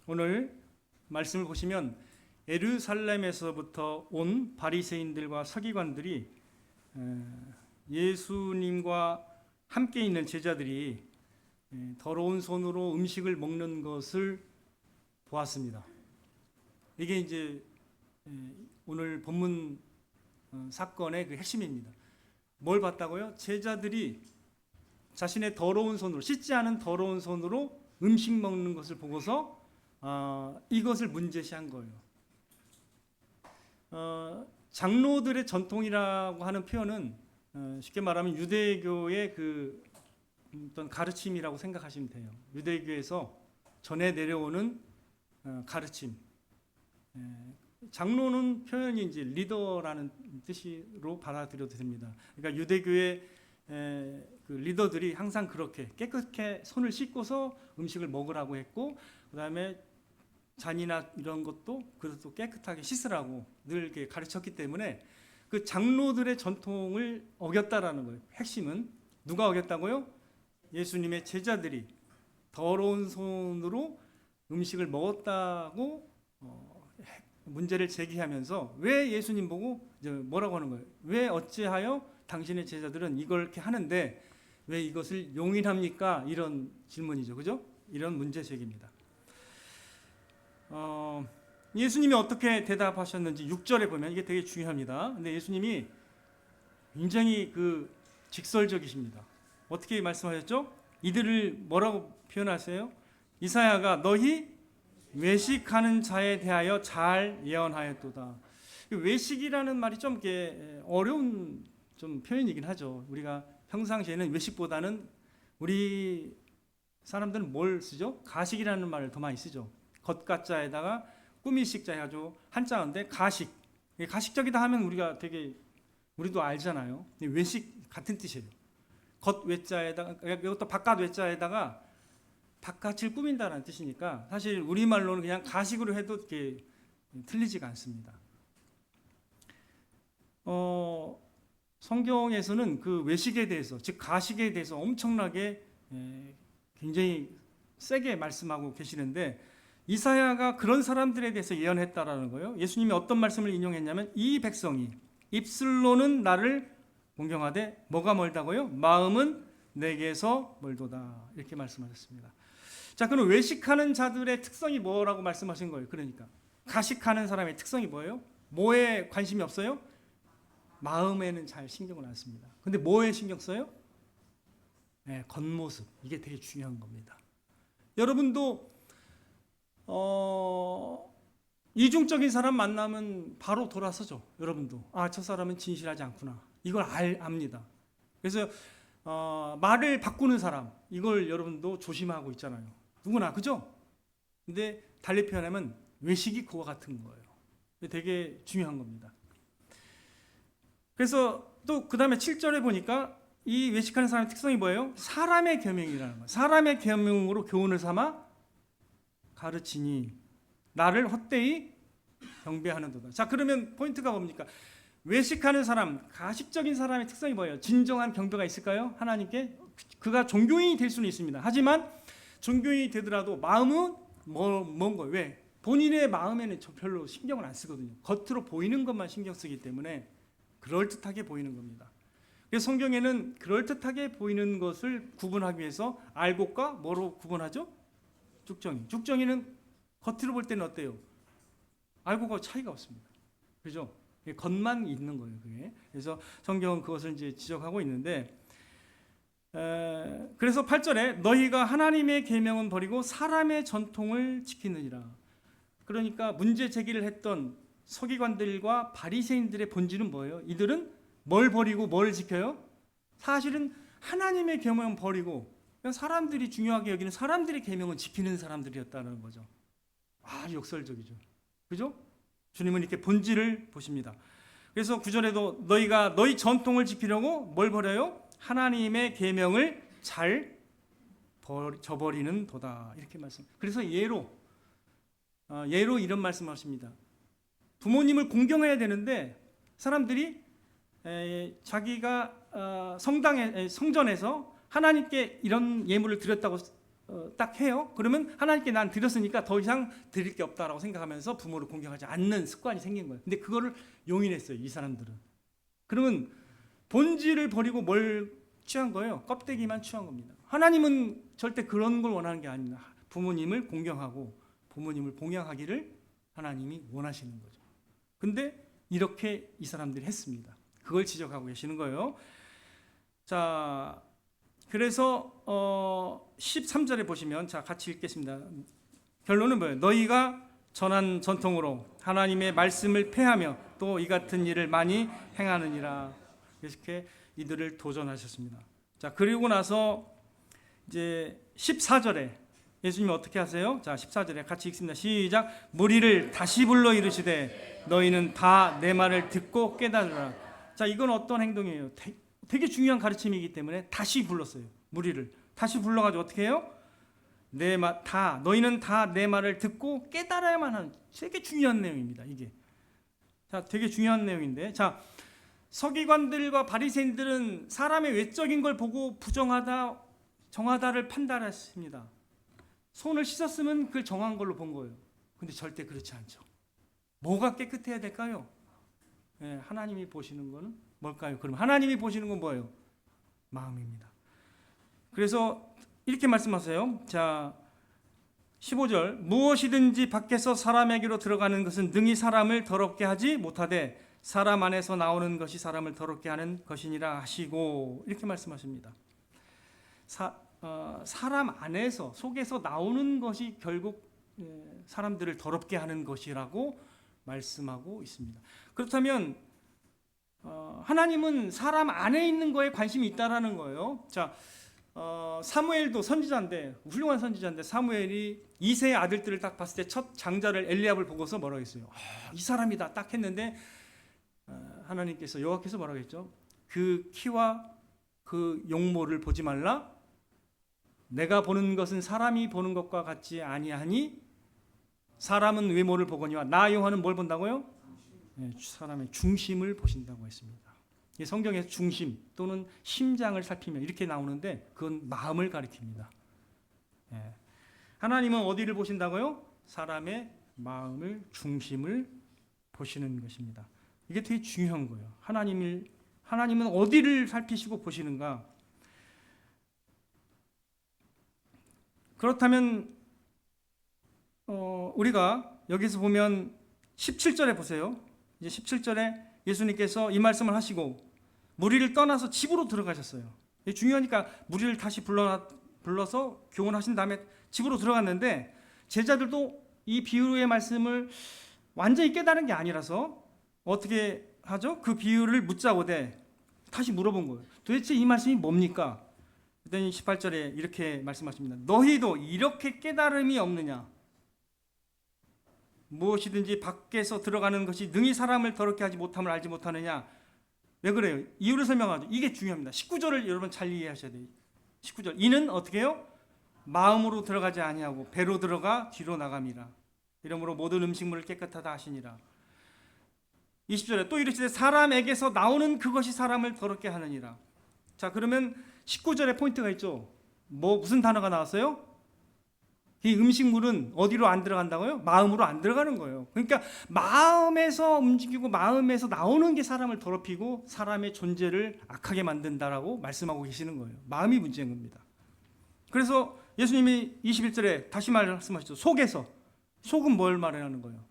오늘 말씀을 보시면 예루살렘에서부터 온 바리새인들과 서기관들이 예수님과 함께 있는 제자들이 더러운 손으로 음식을 먹는 것을 보았습니다. 이게 이제 오늘 본문 사건의 그 핵심입니다. 뭘 봤다고요? 제자들이 자신의 더러운 손으로, 씻지 않은 더러운 손으로 음식 먹는 것을 보고서 이것을 문제시한 거예요. 장로들의 전통이라고 하는 표현은 쉽게 말하면 유대교의 그 어떤 가르침이라고 생각하시면 돼요. 유대교에서 전해 내려오는 가르침. 장로는 표현이 이제 리더라는 뜻으로 받아들여도 됩니다. 그러니까 유대교의 그 리더들이 항상 그렇게 깨끗하게 손을 씻고서 음식을 먹으라고 했고, 그 다음에 잔이나 이런 것도 그것도 깨끗하게 씻으라고 늘 이렇게 가르쳤기 때문에 그 장로들의 전통을 어겼다라는 거예요. 핵심은 누가 어겼다고요? 예수님의 제자들이 더러운 손으로 음식을 먹었다고 문제를 제기하면서 왜 예수님 보고 뭐라고 하는 거예요? 왜 어찌하여 당신의 제자들은 이걸 이렇게 하는데 왜 이것을 용인합니까? 이런 질문이죠. 그죠? 이런 문제 제기입니다. 예수님이 어떻게 대답하셨는지 6절에 보면 이게 되게 중요합니다. 근데 예수님이 굉장히 그 직설적이십니다. 어떻게 말씀하셨죠? 이들을 뭐라고 표현하세요? 이사야가 너희 외식하는 자에 대하여 잘 예언하였도다. 외식이라는 말이 좀 이렇게 어려운 좀 표현이긴 하죠. 우리가 평상시에는 외식보다는 우리 사람들은 뭘 쓰죠? 가식이라는 말을 더 많이 쓰죠. 겉가자에다가 꾸미식자 해가지고 한자인데 가식. 가식적이다 하면 우리가 되게 우리도 알잖아요. 외식 같은 뜻이에요. 겉 외자에다가 이것도 바깥 외자에다가 바깥을 꾸민다는 뜻이니까 사실 우리말로는 그냥 가식으로 해도 이렇게 틀리지가 않습니다. 성경에서는 그 외식에 대해서, 즉 가식에 대해서 엄청나게 굉장히 세게 말씀하고 계시는데 이사야가 그런 사람들에 대해서 예언했다라는 거예요. 예수님이 어떤 말씀을 인용했냐면 이 백성이 입술로는 나를 공경하되 뭐가 멀다고요? 마음은 내게서 멀도다. 이렇게 말씀하셨습니다. 자, 그럼 외식하는 자들의 특성이 뭐라고 말씀하신 거예요? 그러니까 가식하는 사람의 특성이 뭐예요? 뭐에 관심이 없어요? 마음에는 잘 신경을 안 씁니다. 근데 뭐에 신경 써요? 겉모습. 이게 되게 중요한 겁니다. 여러분도 이중적인 사람 만나면 바로 돌아서죠. 여러분도 저 사람은 진실하지 않구나. 이걸 압니다. 그래서 말을 바꾸는 사람, 이걸 여러분도 조심하고 있잖아요. 누구나, 그죠? 근데 달리 표현하면 외식이 그와 같은 거예요. 되게 중요한 겁니다. 그래서 또 그 다음에 7절에 보니까 이 외식하는 사람의 특성이 뭐예요? 사람의 계명이라는 거예요. 사람의 계명으로 교훈을 삼아 가르치니 나를 헛되이 경배하는도다. 자, 그러면 포인트가 뭡니까? 외식하는 사람, 가식적인 사람의 특성이 뭐예요? 진정한 경배가 있을까요? 하나님께? 그가 종교인이 될 수는 있습니다. 하지만 종교인이 되더라도 마음은 뭔 거예요? 왜? 본인의 마음에는 별로 신경을 안 쓰거든요. 겉으로 보이는 것만 신경 쓰기 때문에 그럴듯하게 보이는 겁니다. 그래서 성경에는 그럴듯하게 보이는 것을 구분하기 위해서 알곡과 뭐로 구분하죠? 쭉정이. 쭉정이는 겉으로 볼 때는 어때요? 알곡과 차이가 없습니다. 그죠? 겉만 있는 거예요, 그게. 그래서 성경은 그것을 이제 지적하고 있는데, 그래서 8절에 너희가 하나님의 계명은 버리고 사람의 전통을 지키느니라. 그러니까 문제 제기를 했던 서기관들과 바리새인들의 본질은 뭐예요? 이들은 뭘 버리고 뭘 지켜요? 사실은 하나님의 계명은 버리고 사람들이 중요하게 여기는 사람들의 계명은 지키는 사람들이었다는 거죠. 역설적이죠. 그죠? 주님은 이렇게 본질을 보십니다. 그래서 9절에도 너희가 너희 전통을 지키려고 뭘 버려요? 하나님의 계명을 잘 저버리는 도다. 이렇게 말씀. 그래서 예로 이런 말씀하십니다. 부모님을 공경해야 되는데 사람들이 자기가 성전에서 하나님께 이런 예물을 드렸다고 딱 해요. 그러면 하나님께 난 드렸으니까 더 이상 드릴 게 없다라고 생각하면서 부모를 공경하지 않는 습관이 생긴 거예요. 근데 그거를 용인했어요, 이 사람들은. 그러면 본질을 버리고 뭘 취한 거예요? 껍데기만 취한 겁니다. 하나님은 절대 그런 걸 원하는 게 아닙니다. 부모님을 공경하고 부모님을 봉양하기를 하나님이 원하시는 거죠. 근데 이렇게 이 사람들이 했습니다. 그걸 지적하고 계시는 거예요. 자, 그래서 13절에 보시면, 자, 같이 읽겠습니다. 결론은 뭐예요? 너희가 전한 전통으로 하나님의 말씀을 폐하며 또 이 같은 일을 많이 행하느니라. 이렇게 이들을 도전하셨습니다. 자, 그리고 나서 이제 14절에 예수님이 어떻게 하세요? 자, 14절에 같이 읽습니다. 시작. 무리를 다시 불러 이르시되 너희는 다 내 말을 듣고 깨달으라. 자, 이건 어떤 행동이에요? 되게 중요한 가르침이기 때문에 다시 불렀어요. 무리를 다시 불러가지고 어떻게 해요? 너희는 다 내 말을 듣고 깨달아야만 하는, 되게 중요한 내용입니다. 이게. 자, 되게 중요한 내용인데, 자, 서기관들과 바리새인들은 사람의 외적인 걸 보고 부정하다, 정하다를 판단했습니다. 손을 씻었으면 그걸 정한 걸로 본 거예요. 근데 절대 그렇지 않죠. 뭐가 깨끗해야 될까요? 네, 하나님이 보시는 거는 뭘까요? 그럼 하나님이 보시는 건 뭐예요? 마음입니다. 그래서 이렇게 말씀하세요. 자, 15절. 무엇이든지 밖에서 사람에게로 들어가는 것은 능히 사람을 더럽게 하지 못하되 사람 안에서 나오는 것이 사람을 더럽게 하는 것이니라 하시고, 이렇게 말씀하십니다. 사람 안에서, 속에서 나오는 것이 결국 사람들을 더럽게 하는 것이라고 말씀하고 있습니다. 그렇다면 하나님은 사람 안에 있는 거에 관심이 있다라는 거예요. 자, 사무엘도 선지자인데, 훌륭한 선지자인데, 사무엘이 이세의 아들들을 딱 봤을 때 첫 장자를 엘리압을 보고서 뭐라고 했어요? 이 사람이다 딱 했는데, 하나님께서, 여호와께서 뭐라고 했죠? 그 키와 그 용모를 보지 말라. 내가 보는 것은 사람이 보는 것과 같지 아니하니 사람은 외모를 보거니와 나 여호와는 뭘 본다고요? 사람의 중심을 보신다고 했습니다. 성경에서 중심 또는 심장을 살피면 이렇게 나오는데 그건 마음을 가리킵니다. 하나님은 어디를 보신다고요? 사람의 마음을, 중심을 보시는 것입니다. 이게 되게 중요한 거예요. 하나님은 어디를 살피시고 보시는가? 그렇다면 우리가 여기서 보면 17절에 보세요. 이제 17절에 예수님께서 이 말씀을 하시고 무리를 떠나서 집으로 들어가셨어요. 이게 중요하니까 무리를 다시 불러서 교훈하신 다음에 집으로 들어갔는데, 제자들도 이 비유의 말씀을 완전히 깨달은 게 아니라서 어떻게 하죠? 그 비유를 묻자오되 다시 물어본 거예요. 도대체 이 말씀이 뭡니까? 그랬더니 18절에 이렇게 말씀하십니다. 너희도 이렇게 깨달음이 없느냐? 무엇이든지 밖에서 들어가는 것이 능히 사람을 더럽게 하지 못함을 알지 못하느냐? 왜 그래요? 이유를 설명하죠. 이게 중요합니다. 19절을 여러분 잘 이해하셔야 돼요. 19절. 이는 어떻게 해요? 마음으로 들어가지 아니하고 배로 들어가 뒤로 나감이라. 이러므로 모든 음식물을 깨끗하다 하시니라. 20절에 또 이르시되 사람에게서 나오는 그것이 사람을 더럽게 하느니라. 자, 그러면 19절에 포인트가 있죠. 무슨 단어가 나왔어요? 이 음식물은 어디로 안 들어간다고요? 마음으로 안 들어가는 거예요. 그러니까 마음에서 움직이고 마음에서 나오는 게 사람을 더럽히고 사람의 존재를 악하게 만든다라고 말씀하고 계시는 거예요. 마음이 문제인 겁니다. 그래서 예수님이 21절에 다시 말씀하시죠. 속은 뭘 말하는 거예요?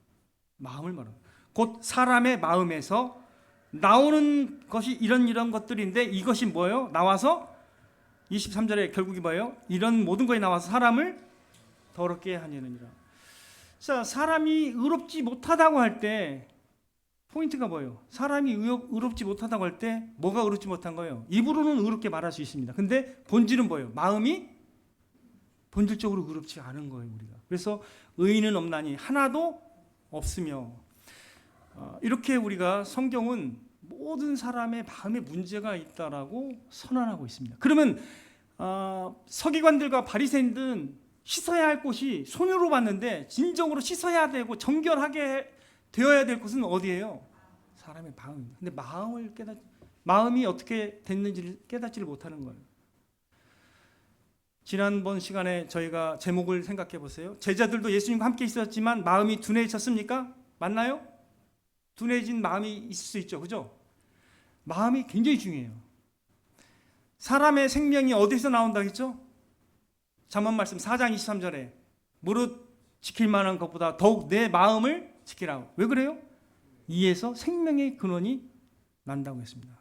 마음을 말하는 거예요. 곧 사람의 마음에서 나오는 것이 이런 것들인데, 이것이 뭐예요? 나와서 23절에 결국이 뭐예요? 이런 모든 것이 나와서 사람을 더럽게 하느니라. 자, 사람이 의롭지 못하다고 할 때 포인트가 뭐예요? 사람이 의롭지 못하다고 할 때 뭐가 의롭지 못한 거예요? 입으로는 의롭게 말할 수 있습니다. 근데 본질은 뭐예요? 마음이 본질적으로 의롭지 않은 거예요, 우리가. 그래서 의인은 없나니 하나도 없으며, 이렇게 우리가 성경은 모든 사람의 마음에 문제가 있다라고 선언하고 있습니다. 그러면 서기관들과 바리새인들은 씻어야 할 곳이 손으로 봤는데 진정으로 씻어야 되고 정결하게 되어야 될 곳은 어디예요? 사람의 마음입니다. 근데 마음이 어떻게 됐는지를 깨닫지를 못하는 거예요. 지난번 시간에 저희가 제목을 생각해 보세요. 제자들도 예수님과 함께 있었지만 마음이 둔해졌습니까? 맞나요? 둔해진 마음이 있을 수 있죠. 그죠? 마음이 굉장히 중요해요. 사람의 생명이 어디서 나온다 했죠? 잠언 말씀 4장 23절에 무릇 지킬 만한 것보다 더욱 내 마음을 지키라고. 왜 그래요? 이에서 생명의 근원이 난다고 했습니다.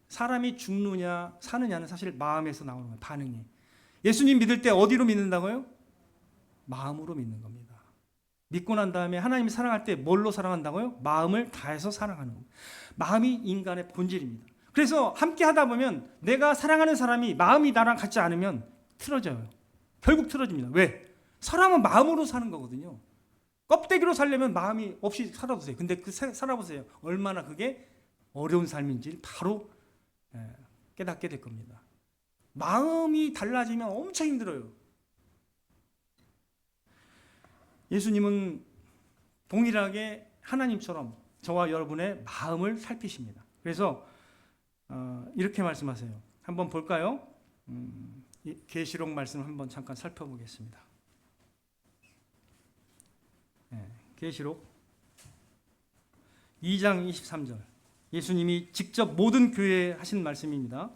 사람이 죽느냐 사느냐는 사실 마음에서 나오는 거예요. 반응이. 예수님 믿을 때 어디로 믿는다고요? 마음으로 믿는 겁니다. 믿고 난 다음에 하나님이 사랑할 때 뭘로 사랑한다고요? 마음을 다해서 사랑하는 겁니다. 마음이 인간의 본질입니다. 그래서 함께 하다 보면 내가 사랑하는 사람이 마음이 나랑 같지 않으면 틀어져요. 결국 틀어집니다. 왜? 사람은 마음으로 사는 거거든요. 껍데기로 살려면 마음이 없이 살아보세요. 근데 살아보세요. 얼마나 그게 어려운 삶인지 바로 깨닫게 될 겁니다. 마음이 달라지면 엄청 힘들어요. 예수님은 동일하게 하나님처럼 저와 여러분의 마음을 살피십니다. 그래서 이렇게 말씀하세요. 한번 볼까요? 계시록 말씀 한번 잠깐 살펴보겠습니다. 계시록 2장 23절. 예수님이 직접 모든 교회에 하신 말씀입니다.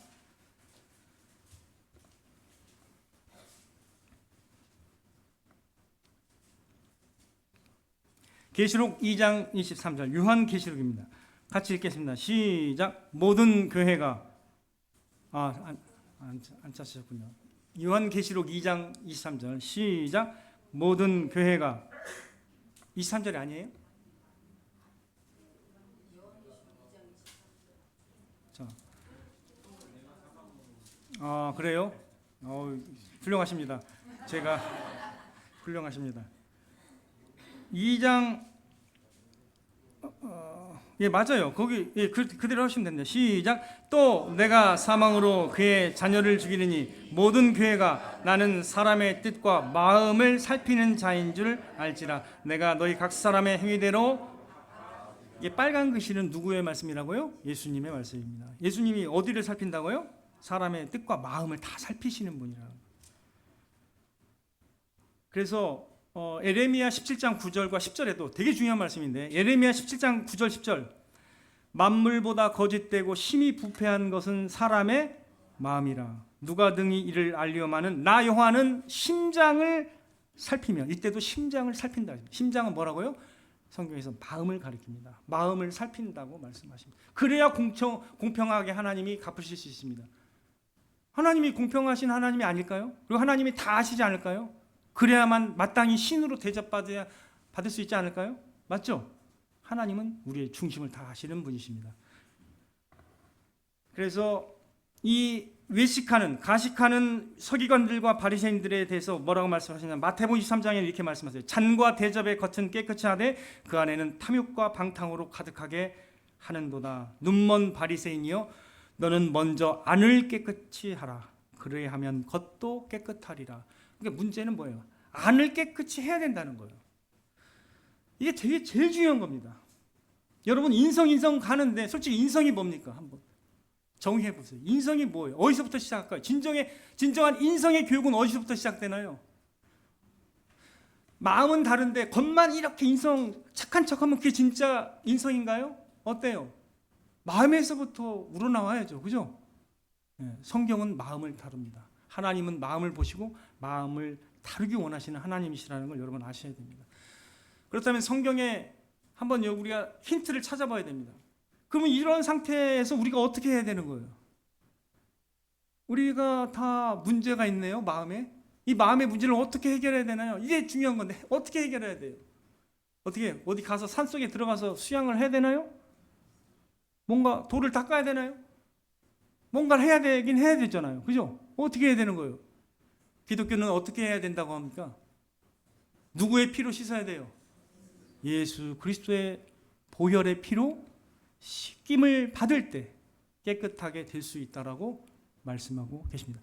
계시록 2장 23절 요한계시록입니다. 같이 읽겠습니다. 시작. 모든 교회가 안 찾으셨군요. 요한계시록 2장 23절 시작. 모든 교회가 23절이 아니에요? 자, 그래요? 훌륭하십니다. 제가 훌륭하십니다. 2장 예 맞아요. 거기 그대로 하시면 됩니다. 시작. 또 내가 사망으로 그의 자녀를 죽이느니 모든 교회가 나는 사람의 뜻과 마음을 살피는 자인 줄 알지라. 내가 너희 각 사람의 행위대로. 이게 빨간 글씨는 누구의 말씀이라고요? 예수님의 말씀입니다. 예수님이 어디를 살핀다고요? 사람의 뜻과 마음을 다 살피시는 분이라. 그래서 에레미야 17장 9절과 10절에도 되게 중요한 말씀인데 에레미야 17장 9절 10절 만물보다 거짓되고 심히 부패한 것은 사람의 마음이라. 누가 등이 이를 알리오마는 나 여호와는 심장을 살피며. 이때도 심장을 살핀다. 심장은 뭐라고요? 성경에서 마음을 가리킵니다. 마음을 살핀다고 말씀하십니다. 그래야 공평하게 하나님이 갚으실 수 있습니다. 하나님이 공평하신 하나님이 아닐까요? 그리고 하나님이 다 아시지 않을까요? 그래야만 마땅히 신으로 대접받을 수 있지 않을까요? 맞죠? 하나님은 우리의 중심을 다 아시는 분이십니다. 그래서 이 가식하는 서기관들과 바리새인들에 대해서 뭐라고 말씀하시냐? 마태복음 23장에 이렇게 말씀하세요. 잔과 대접의 겉은 깨끗이 하되 그 안에는 탐욕과 방탕으로 가득하게 하는도다. 눈먼 바리새인이여 너는 먼저 안을 깨끗이 하라. 그래야하면 겉도 깨끗하리라. 그러니까 문제는 뭐예요? 안을 깨끗이 해야 된다는 거예요. 이게 되게 제일 중요한 겁니다. 여러분 인성 가는데 솔직히 인성이 뭡니까? 한번 정의해 보세요. 인성이 뭐예요? 어디서부터 시작할까요? 진정한 인성의 교육은 어디서부터 시작되나요? 마음은 다른데 겉만 이렇게 착한 척하면 그게 진짜 인성인가요? 어때요? 마음에서부터 우러나와야죠. 그죠? 성경은 마음을 다룹니다. 하나님은 마음을 보시고 마음을 다루기 원하시는 하나님이시라는 걸 여러분 아셔야 됩니다. 그렇다면 성경에 한번 우리가 힌트를 찾아봐야 됩니다. 그러면 이런 상태에서 우리가 어떻게 해야 되는 거예요? 우리가 다 문제가 있네요. 마음에. 이 마음의 문제를 어떻게 해결해야 되나요? 이게 중요한 건데 어떻게 해결해야 돼요? 어디 가서 산속에 들어가서 수양을 해야 되나요? 뭔가 돌을 닦아야 되나요? 뭔가를 해야 되긴 해야 되잖아요. 그죠? 어떻게 해야 되는 거예요? 기독교는 어떻게 해야 된다고 합니까? 누구의 피로 씻어야 돼요? 예수 그리스도의 보혈의 피로 씻김을 받을 때 깨끗하게 될 수 있다라고 말씀하고 계십니다.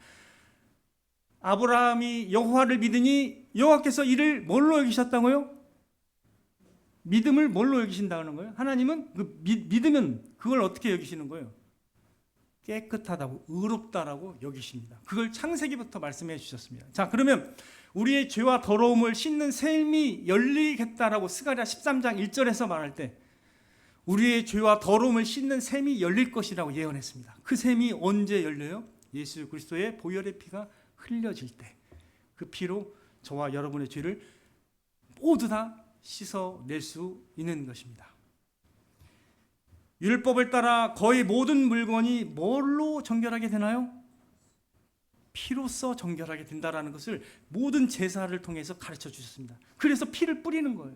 아브라함이 여호와를 믿으니 여호와께서 이를 뭘로 여기셨다고요? 믿음을 뭘로 여기신다는 거예요? 하나님은 믿으면 그걸 어떻게 여기시는 거예요? 깨끗하다고, 의롭다라고 여기십니다. 그걸 창세기부터 말씀해 주셨습니다. 자, 그러면 우리의 죄와 더러움을 씻는 샘이 열리겠다라고 스가랴 13장 1절에서 말할 때 우리의 죄와 더러움을 씻는 샘이 열릴 것이라고 예언했습니다. 그 샘이 언제 열려요? 예수 그리스도의 보혈의 피가 흘려질 때, 그 피로 저와 여러분의 죄를 모두 다 씻어낼 수 있는 것입니다. 율법을 따라 거의 모든 물건이 뭘로 정결하게 되나요? 피로써 정결하게 된다라는 것을 모든 제사를 통해서 가르쳐 주셨습니다. 그래서 피를 뿌리는 거예요.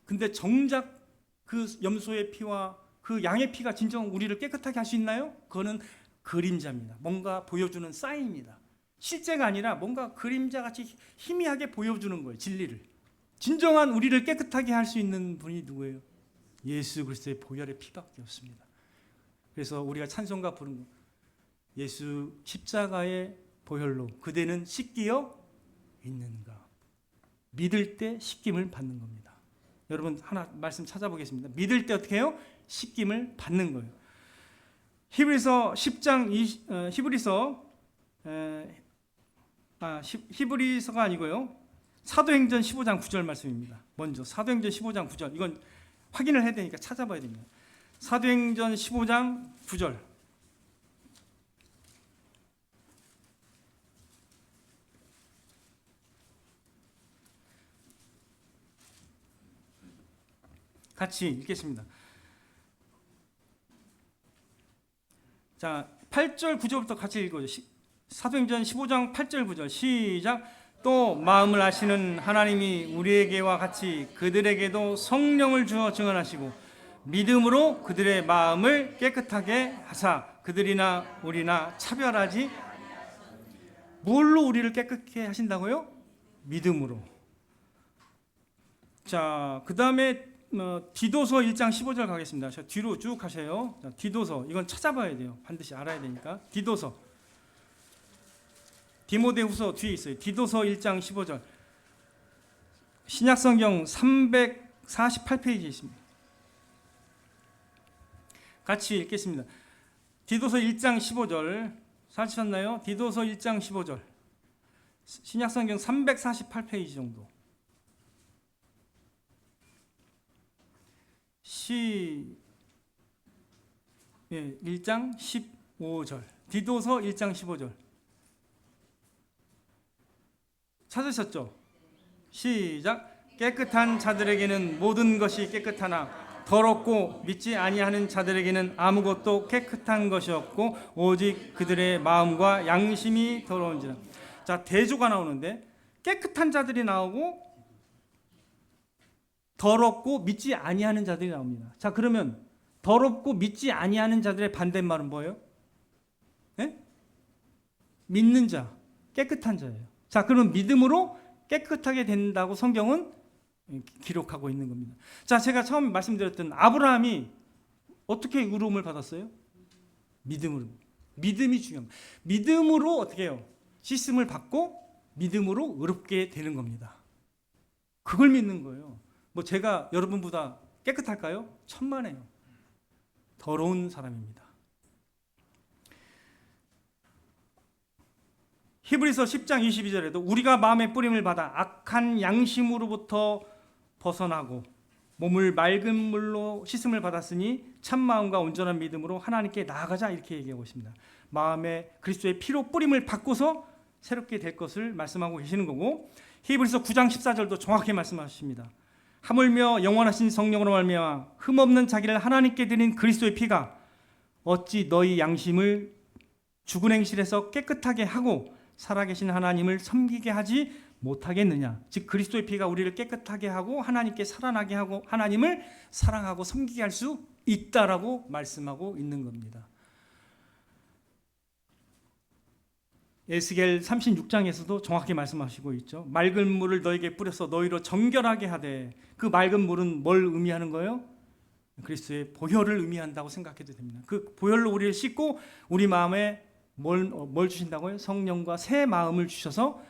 근데 정작 그 염소의 피와 그 양의 피가 진정 우리를 깨끗하게 할 수 있나요? 그거는 그림자입니다. 뭔가 보여주는 사인입니다. 실제가 아니라 뭔가 그림자같이 희미하게 보여주는 거예요. 진리를. 진정한 우리를 깨끗하게 할 수 있는 분이 누구예요? 예수 그리스도의 보혈의 피밖에 없습니다. 그래서 우리가 찬송가 부르는 거, 예수 십자가의 보혈로 그대는 씻기어 있는가. 믿을 때 씻김을 받는 겁니다. 여러분 하나 말씀 찾아보겠습니다. 믿을 때 어떻게 해요? 씻김을 받는 거예요. 히브리서 10장 히브리서가 아니고요. 사도행전 15장 9절 말씀입니다. 먼저 사도행전 15장 9절. 이건 확인을 해야 되니까 찾아봐야 됩니다. 사도행전 15장 9절. 같이 읽겠습니다. 자, 8절 9절부터 같이 읽어요. 사도행전 15장 8절 9절 시작. 또 마음을 아시는 하나님이 우리에게와 같이 그들에게도 성령을 주어 증언하시고 믿음으로 그들의 마음을 깨끗하게 하사 그들이나 우리나 차별하지. 뭘로 우리를 깨끗게 하신다고요? 믿음으로. 자, 그 다음에 디도서 1장 15절 가겠습니다. 저 뒤로 쭉 가세요. 자, 디도서 이건 찾아봐야 돼요. 반드시 알아야 되니까. 디도서 디모데후서 뒤에 있어요. 디도서 1장 15절. 신약성경 348페이지에 있습니다. 같이 읽겠습니다. 디도서 1장 15절 찾으셨나요? 디도서 1장 15절. 신약성경 348페이지 정도. 1장 15절. 디도서 1장 15절. 찾으셨죠? 시작. 깨끗한 자들에게는 모든 것이 깨끗하나 더럽고 믿지 아니하는 자들에게는 아무것도 깨끗한 것이 없고 오직 그들의 마음과 양심이 더러운지라. 자, 대조가 나오는데 깨끗한 자들이 나오고 더럽고 믿지 아니하는 자들이 나옵니다. 자, 그러면 더럽고 믿지 아니하는 자들의 반대말은 뭐예요? 네? 믿는 자, 깨끗한 자예요. 자, 그럼 믿음으로 깨끗하게 된다고 성경은 기록하고 있는 겁니다. 자, 제가 처음 말씀드렸던 아브라함이 어떻게 의로움을 받았어요? 믿음으로. 믿음이 중요합니다. 믿음으로 어떻게 해요? 씻음을 받고 믿음으로 의롭게 되는 겁니다. 그걸 믿는 거예요. 뭐 제가 여러분보다 깨끗할까요? 천만에요. 더러운 사람입니다. 히브리서 10장 22절에도 우리가 마음의 뿌림을 받아 악한 양심으로부터 벗어나고 몸을 맑은 물로 씻음을 받았으니 참 마음과 온전한 믿음으로 하나님께 나아가자 이렇게 얘기하고 있습니다. 마음에 그리스도의 피로 뿌림을 받고서 새롭게 될 것을 말씀하고 계시는 거고 히브리서 9장 14절도 정확히 말씀하십니다. 하물며 영원하신 성령으로 말미암아 흠없는 자기를 하나님께 드린 그리스도의 피가 어찌 너희 양심을 죽은 행실에서 깨끗하게 하고 살아계신 하나님을 섬기게 하지 못하겠느냐. 즉 그리스도의 피가 우리를 깨끗하게 하고 하나님께 살아나게 하고 하나님을 사랑하고 섬기게 할 수 있다라고 말씀하고 있는 겁니다. 에스겔 36장에서도 정확히 말씀하시고 있죠. 맑은 물을 너에게 뿌려서 너희로 정결하게 하되 그 맑은 물은 뭘 의미하는 거예요? 그리스도의 보혈을 의미한다고 생각해도 됩니다. 그 보혈로 우리를 씻고 우리 마음에 뭘 주신다고요? 성령과 새 마음을 주셔서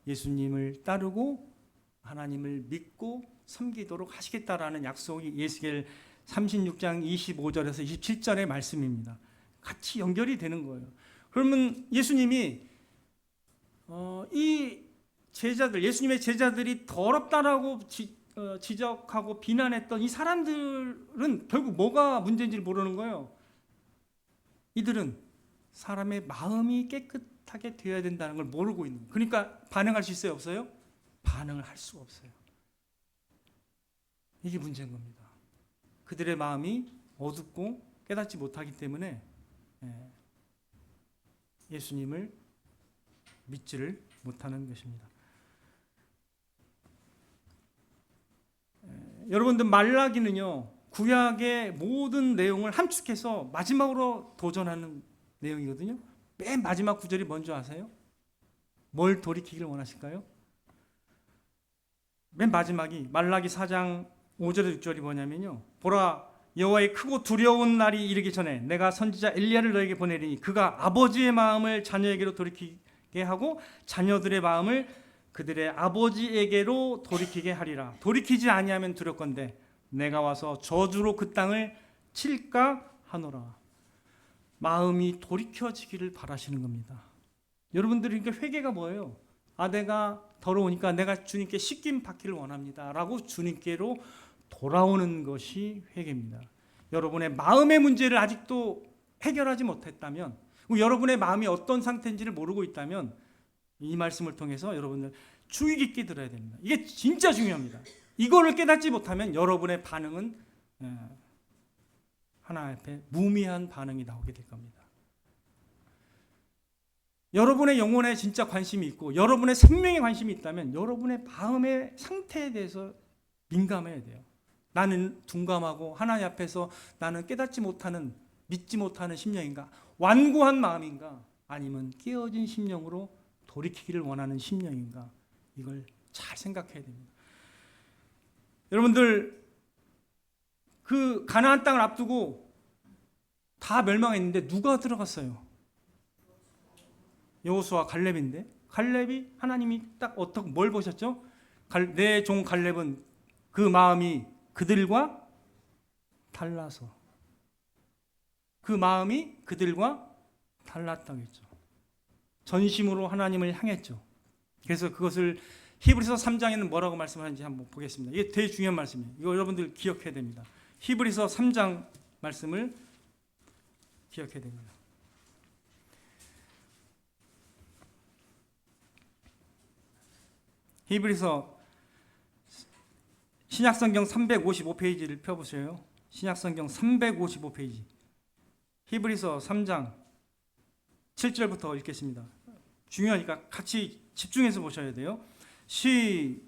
예수님을 따르고 하나님을 믿고 섬기도록 하시겠다라는 약속이 에스겔 36장 25절에서 27절의 말씀입니다. 같이 연결이 되는 거예요. 그러면 예수님이 이 제자들, 예수님의 제자들이 더럽다라고 지적하고 비난했던 이 사람들은 결국 뭐가 문제인지를 모르는 거예요. 이들은 사람의 마음이 깨끗하게 되어야 된다는 걸 모르고 있는 거예요. 그러니까 반응할 수 있어요, 없어요? 반응을 할 수가 없어요. 이게 문제인 겁니다. 그들의 마음이 어둡고 깨닫지 못하기 때문에 예수님을 믿지를 못하는 것입니다. 여러분들 말라기는요, 구약의 모든 내용을 함축해서 마지막으로 도전하는 내용이거든요. 맨 마지막 구절이 뭔지 아세요? 뭘 돌이키기를 원하실까요? 맨 마지막이 말라기 4장 5절에 6절이 뭐냐면요, 보라 여호와의 크고 두려운 날이 이르기 전에 내가 선지자 엘리야를 너에게 보내리니 그가 아버지의 마음을 자녀에게로 돌이키게 하고 자녀들의 마음을 그들의 아버지에게로 돌이키게 하리라. 돌이키지 아니하면 두렵건대 내가 와서 저주로 그 땅을 칠까 하노라. 마음이 돌이켜지기를 바라시는 겁니다. 여러분들이 이게 회개가 뭐예요? 내가 더러우니까 내가 주님께 씻김 받기를 원합니다 라고 주님께로 돌아오는 것이 회개입니다. 여러분의 마음의 문제를 아직도 해결하지 못했다면, 여러분의 마음이 어떤 상태인지를 모르고 있다면 이 말씀을 통해서 여러분들 주의 깊게 들어야 됩니다. 이게 진짜 중요합니다. 이거를 깨닫지 못하면 여러분의 반응은 하나님 앞에 무미한 반응이 나오게 될 겁니다. 여러분의 영혼에 진짜 관심이 있고 여러분의 생명에 관심이 있다면 여러분의 마음의 상태에 대해서 민감해야 돼요. 나는 둔감하고 하나님 앞에서 나는 깨닫지 못하는, 믿지 못하는 심령인가? 완고한 마음인가? 아니면 깨어진 심령으로 돌이키기를 원하는 심령인가? 이걸 잘 생각해야 됩니다. 여러분들 그 가나안 땅을 앞두고 다 멸망했는데 누가 들어갔어요? 여호수아 갈렙인데, 갈렙이 하나님이 딱 어떻게 뭘 보셨죠? 내 종 갈렙은 그 마음이 그들과 달라서, 그 마음이 그들과 달랐다고 했죠. 전심으로 하나님을 향했죠. 그래서 그것을 히브리서 3장에는 뭐라고 말씀하는지 한번 보겠습니다. 이게 되게 중요한 말씀이에요. 이거 여러분들 기억해야 됩니다. 히브리서 3장 말씀을 기억해야 됩니다. 히브리서 신약성경 355페이지를 펴보세요. 신약성경 355페이지. 히브리서 3장 7절부터 읽겠습니다. 중요하니까 같이 집중해서 보셔야 돼요. 히브리서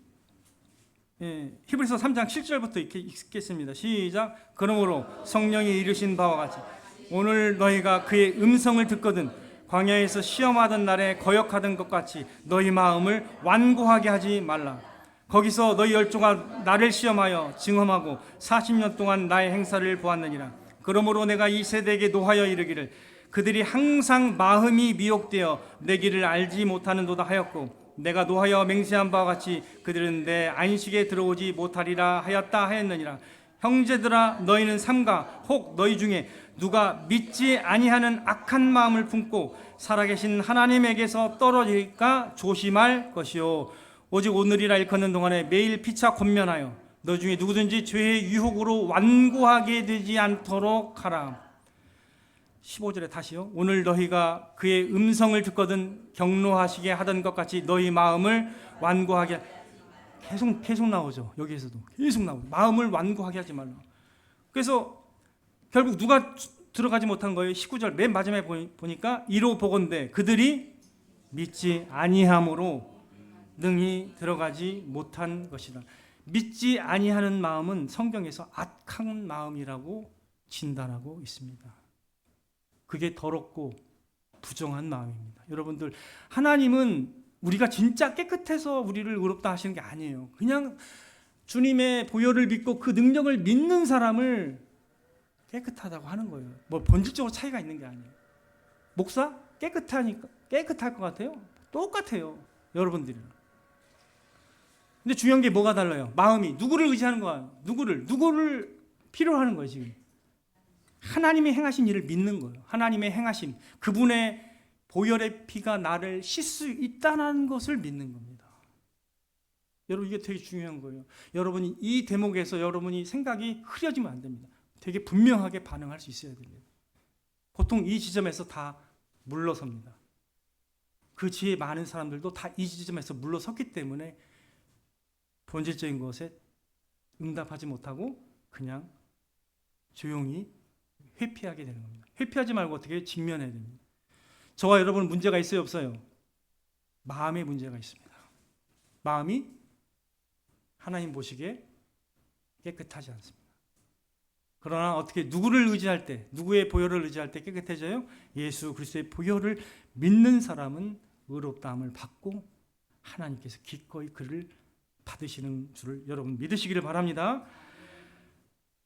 3장 7절부터 읽겠습니다. 시작. 그러므로 성령이 이르신 바와 같이 오늘 너희가 그의 음성을 듣거든 광야에서 시험하던 날에 거역하던 것 같이 너희 마음을 완고하게 하지 말라. 거기서 너희 열조가 나를 시험하여 증험하고 40년 동안 나의 행사를 보았느니라. 그러므로 내가 이 세대에게 노하여 이르기를 그들이 항상 마음이 미혹되어 내 길을 알지 못하는도다 하였고, 내가 노하여 맹세한 바와 같이 그들은 내 안식에 들어오지 못하리라 하였다 하였느니라. 형제들아 너희는 삼가 혹 너희 중에 누가 믿지 아니하는 악한 마음을 품고 살아계신 하나님에게서 떨어질까 조심할 것이요, 오직 오늘이라 일컫는 동안에 매일 피차 권면하여 너 중에 누구든지 죄의 유혹으로 완고하게 되지 않도록 하라. 15절에 다시요. 오늘 너희가 그의 음성을 듣거든 경노하시게 하던 것 같이 너희 마음을 완고하게, 계속 나오죠. 여기에서도 계속 나오죠. 마음을 완고하게 하지 말라. 그래서 결국 누가 들어가지 못한 거예요? 19절 맨 마지막에 보니까 이로 보건대 그들이 믿지 아니함으로 능히 들어가지 못한 것이다. 믿지 아니하는 마음은 성경에서 악한 마음이라고 진단하고 있습니다. 그게 더럽고 부정한 마음입니다. 여러분들, 하나님은 우리가 진짜 깨끗해서 우리를 의롭다 하시는 게 아니에요. 그냥 주님의 보혈을 믿고 그 능력을 믿는 사람을 깨끗하다고 하는 거예요. 뭐 본질적으로 차이가 있는 게 아니에요. 목사 깨끗할 것 같아요? 똑같아요. 여러분들이랑. 근데 중요한 게 뭐가 달라요? 마음이 누구를 의지하는 거야? 누구를 필요로 하는 거예요 지금. 하나님의 행하신 일을 믿는 거예요. 하나님의 행하심, 그분의 보혈의 피가 나를 씻을 수 있다는 것을 믿는 겁니다. 여러분, 이게 되게 중요한 거예요. 여러분이 이 대목에서 여러분이 생각이 흐려지면 안 됩니다. 되게 분명하게 반응할 수 있어야 됩니다. 보통 이 지점에서 다 물러섭니다. 그 지혜에 많은 사람들도 다 이 지점에서 물러섰기 때문에 본질적인 것에 응답하지 못하고 그냥 조용히 회피하게 되는 겁니다. 회피하지 말고 어떻게 직면해야 됩니다. 저와 여러분은 문제가 있어요, 없어요? 마음의 문제가 있습니다. 마음이 하나님 보시기에 깨끗하지 않습니다. 그러나 어떻게 누구를 의지할 때, 누구의 보혈을 의지할 때 깨끗해져요? 예수 그리스도의 보혈을 믿는 사람은 의롭다함을 받고 하나님께서 기꺼이 그를 받으시는 줄을 여러분 믿으시기를 바랍니다.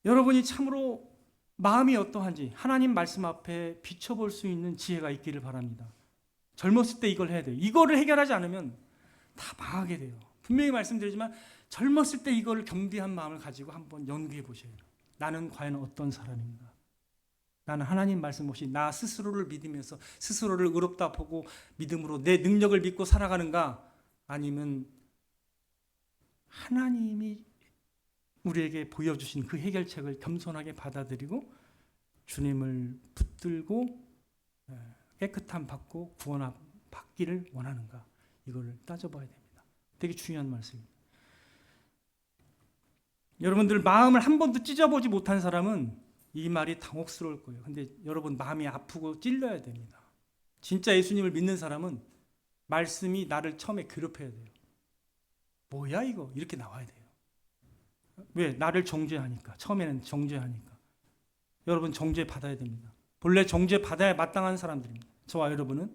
여러분이 참으로 마음이 어떠한지 하나님 말씀 앞에 비춰볼 수 있는 지혜가 있기를 바랍니다. 젊었을 때 이걸 해야 돼요. 이거를 해결하지 않으면 다 망하게 돼요. 분명히 말씀드리지만 젊었을 때 이걸 겸비한 마음을 가지고 한번 연구해 보셔요. 나는 과연 어떤 사람인가? 나는 하나님 말씀 없이 나 스스로를 믿으면서 스스로를 의롭다 보고 믿음으로 내 능력을 믿고 살아가는가? 아니면 하나님이 우리에게 보여주신 그 해결책을 겸손하게 받아들이고 주님을 붙들고 깨끗함 받고 구원 받기를 원하는가? 이걸 따져봐야 됩니다. 되게 중요한 말씀입니다. 여러분들 마음을 한 번도 찢어보지 못한 사람은 이 말이 당혹스러울 거예요. 근데 여러분 마음이 아프고 찔려야 됩니다. 진짜 예수님을 믿는 사람은 말씀이 나를 처음에 괴롭혀야 돼요. 뭐야 이거? 이렇게 나와야 돼요. 왜? 나를 정죄하니까. 처음에는 정죄하니까. 여러분 정죄 받아야 됩니다. 본래 정죄 받아야 마땅한 사람들입니다. 저와 여러분은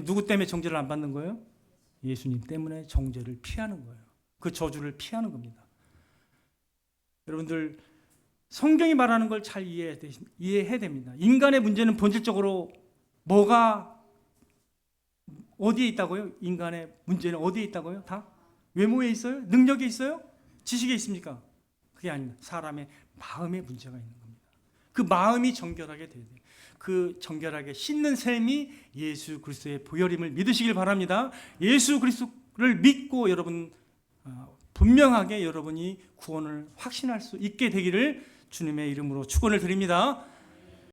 누구 때문에 정죄를 안 받는 거예요? 예수님 때문에 정죄를 피하는 거예요. 그 저주를 피하는 겁니다. 여러분들 성경이 말하는 걸 잘 이해해야 됩니다. 인간의 문제는 본질적으로 뭐가 어디에 있다고요? 인간의 문제는 어디에 있다고요? 다 외모에 있어요? 능력에 있어요? 지식에 있습니까? 그게 아닙니다. 사람의 마음에 문제가 있는 겁니다. 그 마음이 정결하게 돼야 돼요. 그 정결하게 씻는 셈이 예수 그리스도의 보혈임을 믿으시길 바랍니다. 예수 그리스도를 믿고 여러분 분명하게 여러분이 구원을 확신할 수 있게 되기를 주님의 이름으로 축원을 드립니다.